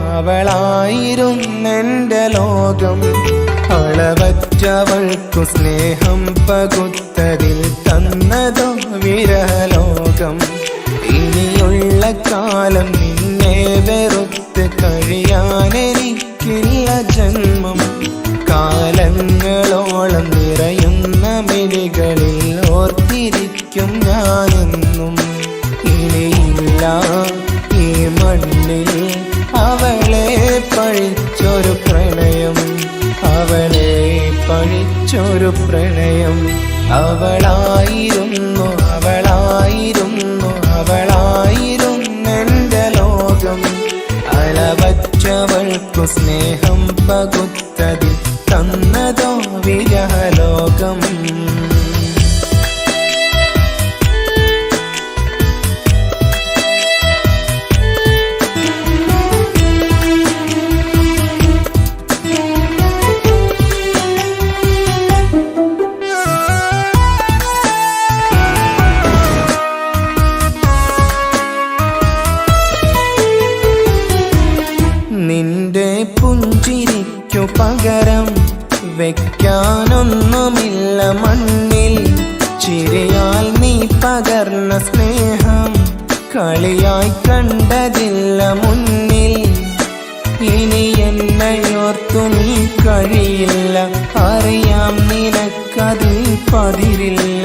അവളായിരുന്നെന്റെ ലോകം. അളവറ്റവൾക്കു സ്നേഹം പകുത്തതിൽ തന്നതോ വിരഹലോകം. ഇനിയുള്ള കാലം നിന്നെ വെറുത്ത് കഴിയാനെനിക്കില്ല ജന്മം. കാലങ്ങളോളം നിറയുന്ന മിഴികളിൽ ഓർത്തിരിക്കും ഞാനെന്നും. ഇനിയില്ല ഈ മണ്ണിൽ അവളെ പഴിച്ചൊരു പ്രണയം, അവളെ പഴിച്ചൊരു പ്രണയം. അവളായിരുന്നെന്റെ ലോകം. അളവറ്റവൾക്കു സ്നേഹം പകുത്തതിൽ തന്നതോ വിരഹലോകം. നിന്റെ പുഞ്ചിരിക്കു പകരം വെക്കാനൊന്നുമില്ല മണ്ണിൽ. ചിരിയാൽ നീ പകർന്ന സ്നേഹം കളിയായി കണ്ടതില്ല മുന്നിൽ. ഇനി എന്നയോർത്തു നീ കഴിയില്ല, അറിയാം നിനക്കതിൽ പതിരില്ല.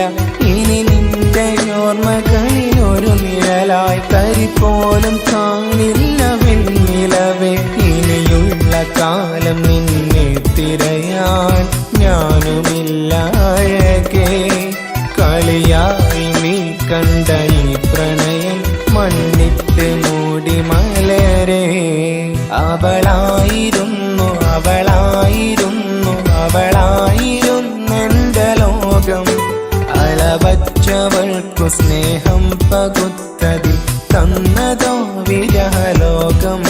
ഇനി നിന്റെ ഓർമ്മകളിൽ ഒരു നിഴലായി തരി പോലും കാണില്ല വെണ്ണിലവേ. ഇനിയുള്ള കാലം നിന്നെ തിരയാൻ ഞാനുമില്ല അഴകേ. കളിയായി നീ കണ്ട ഈ പ്രണയം മണ്ണിട്ട് മൂടി മലരേ. അവളായിരുന്നെന്റെ ലോകം. അളവറ്റവൾക്കു സ്നേഹം പകുത്തതിൽ തന്നതോ വിരഹലോകം.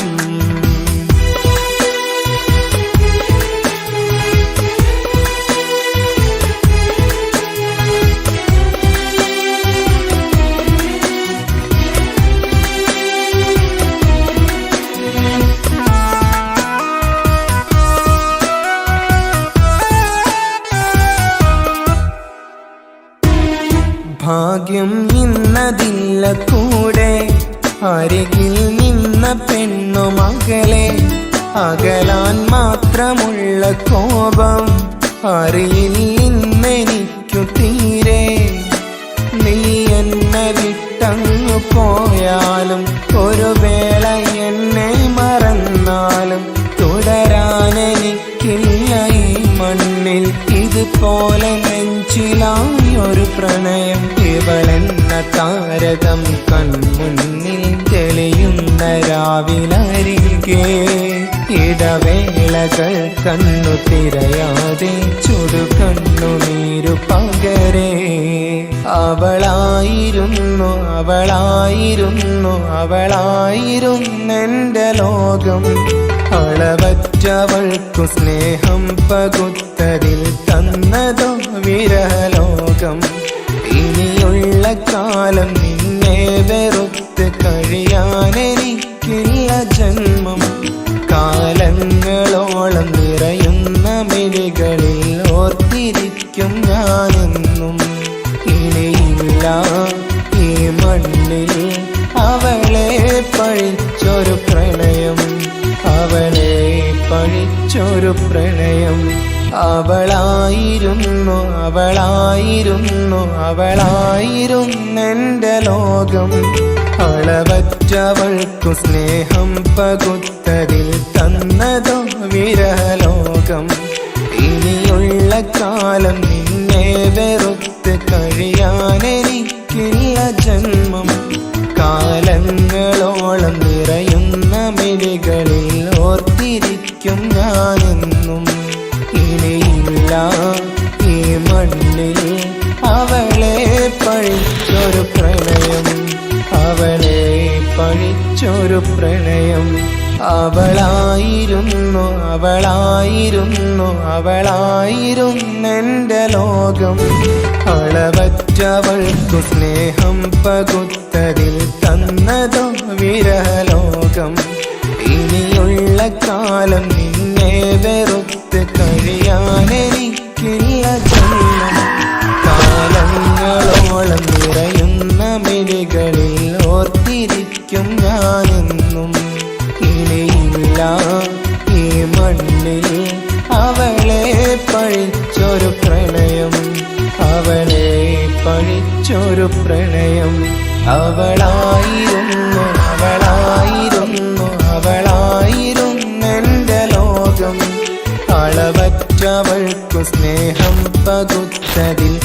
ഭാഗ്യം ഇന്നതില്ല കൂടെ, അരികിൽ നിന്ന പെണ്ണു മകളെ. അകലാൻ മാത്രമുള്ള കോപം അറിയില്ലെനിക്കു തീരെ. നീ എന്നെ വിട്ടങ്ങു പോയാലും ഒരു വേള എന്നെ മറന്നാലും തുടരാനെനിക്കില്ല ഈ മണ്ണിൽ. ഇതുപോലെ നെഞ്ചിലായൊരു പ്രണയം. ഇവളെന്ന താരകം കൺമുന്നിൽ തെളിയുന്ന രാവിലരികെ. ഇടവേളകൾ കണ്ണു തിരയാതെ ചുടുകണ്ണുനീരു പകരേ. അവളായിരുന്നെന്റെ ലോകം. അളവറ്റവൾക്കു സ്നേഹം പകുത്തതിൽ തന്നതോ വിരഹലോകം. ഇനിയുള്ള കാലം നിന്നെ വെറുത്ത് കഴിയാനെനിക്കില്ല ജന്മം. കാലങ്ങളോളം നിറയുന്ന മിഴികളിൽ ഓർത്തിരിക്കും ഞാനെന്നും. ഇനിയില്ല ഈ മണ്ണിൽ അവളെ പഴിച്ചൊരു പ്രണയം, അവളെ പഴിച്ചൊരു പ്രണയം. അവളായിരുന്നെന്റെ ലോകം. അളവറ്റവൾക്കു സ്നേഹം പകുത്തതിൽ തന്നതോ വിരഹലോകം. ഇനിയുള്ള കാലം നിന്നെ വെറുത്ത് കഴിയാനെനിക്കില്ല ജന്മം. കാലങ്ങളോളം നിറയുന്ന മിഴികളിൽ ഓർത്തിരിക്കും ഞാനെന്നും. ഇനിയില്ല ഈ മണ്ണിൽ അവളെ പഴിച്ചൊരു പ്രണയം, അവളെ പഴിച്ചൊരു പ്രണയം. അവളായിരുന്നെന്റെ ലോകം. അളവറ്റവൾക്കു സ്നേഹം പകുത്തതിൽ തന്നതോ വിരഹലോകം. ലോകം. ഇനിയുള്ള കാലം നിന്നെ വെറുത്ത് കഴിയാനെനിക്കില്ല ജന്മം. കാലങ്ങളോളം നിറയുന്ന മിഴികളിൽ ഓർത്തിരിക്കും ഞാനെന്നും. ഇനിയില്ല ഈ മണ്ണിൽ അവളെ പഴിച്ചൊരു പ്രണയം, അവളെ പഴിച്ചൊരു പ്രണയം. അവളായിരുന്നു അവളായിരുന്നു അവളായിരുന്നെൻ്റെ ലോകം. അളവറ്റവൾക്കു സ്നേഹം പകുത്തതിൽ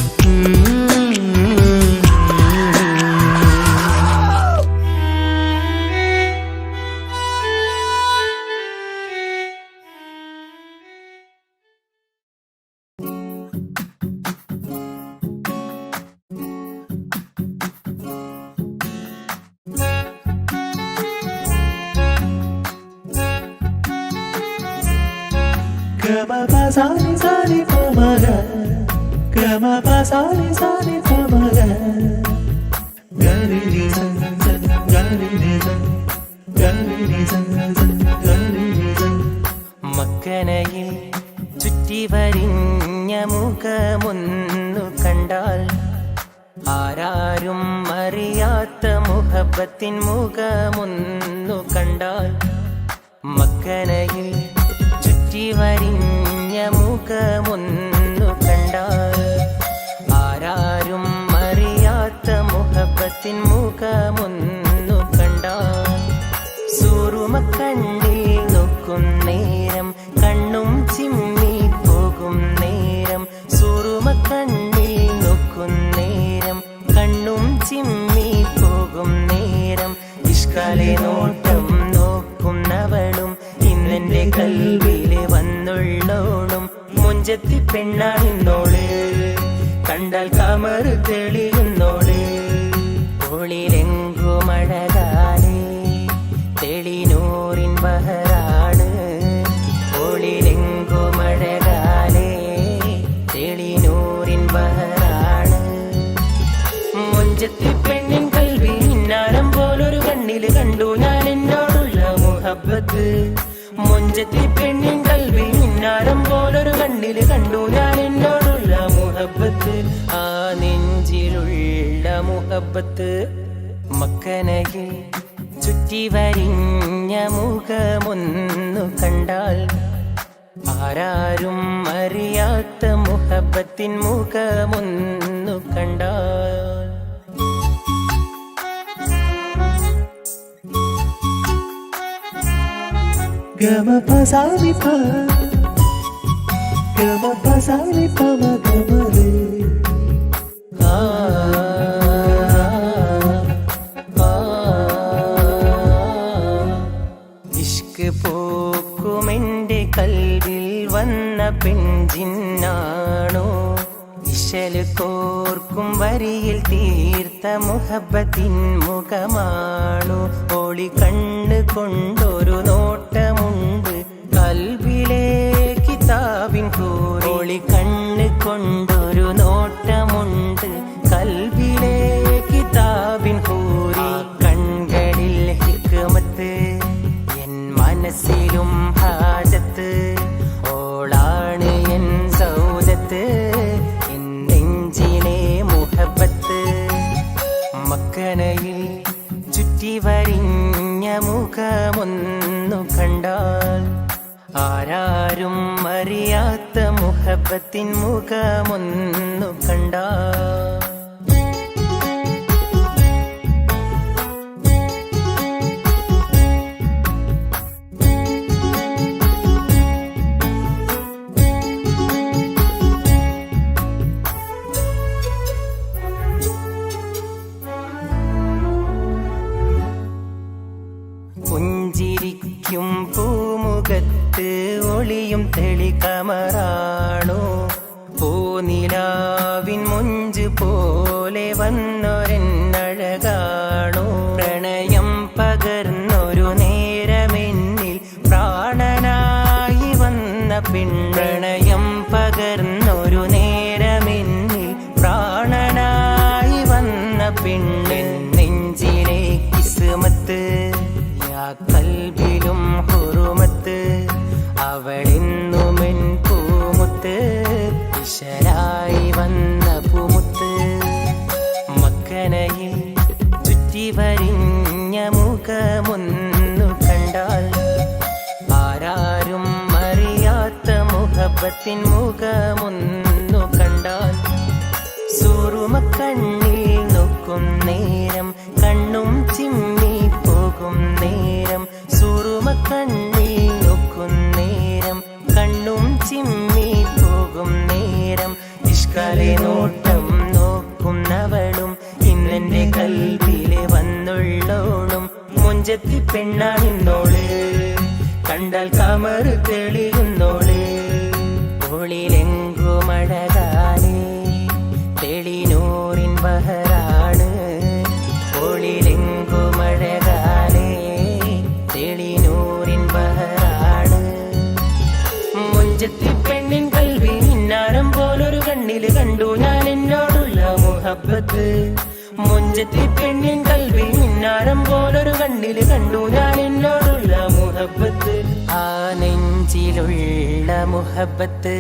മക്കനയിൽ ചുറ്റി വരിഞ്ഞ മുഖമൊന്നു കണ്ടാൽ ആരാരും അറിയാത്ത മുഹബത്തിൻ മുഖമൊന്നു കണ്ടാൽ. മക്കനയിൽ ചുറ്റി വരിഞ്ഞ മുഖമൊന്നു കണ്ടാൽ ആരാരും അറിയാത്ത മുഹബത്തിൻ മുഖമൊന്നു കണ്ടാൽ. സൂറുമക്കണ്ണിൽ നോക്കും നേരം കണ്ണും ചിമ്മി പോകും നേരം. സൂറുമക്കണ്ണിൽ നോക്കും നേരം കണ്ണും ചിമ്മി പോകും നേരം. ഇഷ്കാലെ നോട്ടം നോക്കുന്നവളും ഇന്നെന്റെ കൽവിലെ വന്നുള്ളോളും. മുഞ്ചത്തി പെണ്ണാണിന്നോള്, കണ്ടാൽ കമർ തെളിയുന്നോള്. ഒളിലെങ്കുമഴകാലേ തെളിനൂറിൻ ബഹറാണ്. ഒളിലെങ്കുമഴകാലേ തെളിനൂറിൻ ബഹറാണ്. മുഞ്ചത്തി പെണ്ണിൻ കൽവിൽ മിന്നാരം പോലൊരു കണ്ണില് കണ്ടു ഞാൻ എന്നോടുള്ള മുഹബ്ബത്ത്. മുഞ്ചത്തി പെണ്ണിൻ കൽവിൽ മിന്നാരം പോലൊരു കണ്ണില് കണ്ടു ഞാൻ എന്നോടുള്ള മുഹബ്ബത്ത്. ആ നെഞ്ചിലുള്ള മുഹബ്ബത്ത്. മക്കനയിൽ ചുറ്റി വരിഞ്ഞ മുഖമൊന്നു കണ്ടാൽ ആരാരും അറിയാത്ത മുഹബത്തിൻ മുഖമൊന്നു കണ്ടാൽ. ഗമ പസാനി പ ഗമ പസാനി പ മ ഗമ രേ. ഇഷ്ക് പോക്കുമെന്റെ കൽവിൽ വന്ന പെൺജിന്നാണോ? ഇശല് കോർക്കും വരിയിൽ തീർത്ത മുഹബത്തിൻ മുഖമാണു. ഒളി കണ്ണ് കൊണ്ടൊരു നോട്ടമുണ്ട് കൽവിലെ കിതാബിൻ കൂറി. ഒളി കണ്ണ് കൊണ്ടൊരു നോട്ടമുണ്ട് കൽവിലെ കിതാബിൻ കൂറി. കൺകളിൽ ഹിക്മത്ത് എൻ മനസ്സിലും ഹാജത്ത്. ഓളാണ് എൻ സൗദത്ത് എൻ നെഞ്ചിലെ മുഹബത്ത്. മക്കനയിൽ ചുറ്റി വരിഞ്ഞ മുഖമൊന്നു കണ്ടാൽ ആരാരും അറിയാത്ത മുഹബത്തിൻ മുഖമൊന്നു കണ്ടാൽ. പുഞ്ചിരിക്കും പൂമുഖത്ത് ഒളിയും തെളികമറാണോ? പൂനിലാവിൻ മുഞ്ച് പോലെ വന്നൊരെന്നഴകാണോ? പ്രണയം പകർന്നൊരു നേരമെന്നിൽ പ്രാണനായി വന്ന പ്രണയം പകർന്നൊരു നേരമെന്നിൽ പ്രാണനായി വന്ന പെണ്ണിൻ നെഞ്ചിലെ കിസ്മത്ത്. യാ ആ കൽബിലും ഹുറുമത്ത്, അവളെന്നുമെൻ പൂമുത്ത്, ഇശലായി വന്ന പൂമുത്ത്. മക്കനയിൽ ചുറ്റി വരിഞ്ഞ മുഖമൊന്നു കണ്ടാൽ, ആരാരും അറിയാത്ത മുഹബത്തിൻ മുഖമൊന്നു കണ്ടാൽ, സൂറുമക്കണ്ണിൽ നോക്കും നേരം കണ്ണും ചിമ്മി പോകും നേരം, സൂറുമക്കണ്ണിൽ നോക്കും നേരം കണ്ണും ചിമ്മി പോകും നേരം. ഇഷ്കാലെ നോട്ടം നോക്കുന്നവളും ഇന്നെന്റെ കൽബിലെ വന്നുള്ളോളും, മുഞ്ചത്തി പെണ്ണാണിന്നോള്, കണ്ടാൽ കമർ തെളിയുന്നോള്. ഒളിലെങ്കുമഴകാലേ തെളിനൂറിൻ ബഹറാണ്, ഒളിലെങ്കുമഴകാലേ തെളിനൂറിൻ ബഹറാണ്. മുഞ്ചത്തി പെണ്ണിൻ കൽവിൽ മിന്നാരം പോലൊരു കണ്ണില് കണ്ടു ഞാൻ എന്നോടുള്ള മുഹബത്ത്. മുഞ്ചത്തി പെണ്ണിൻ കൽവിൽ മിന്നാരം പോലൊരു കണ്ണില് കണ്ടു ഞാൻ എന്നോടുള്ള മുഹബത്ത്. ആ നെഞ്ചിലുള്ള മുഹബത്ത്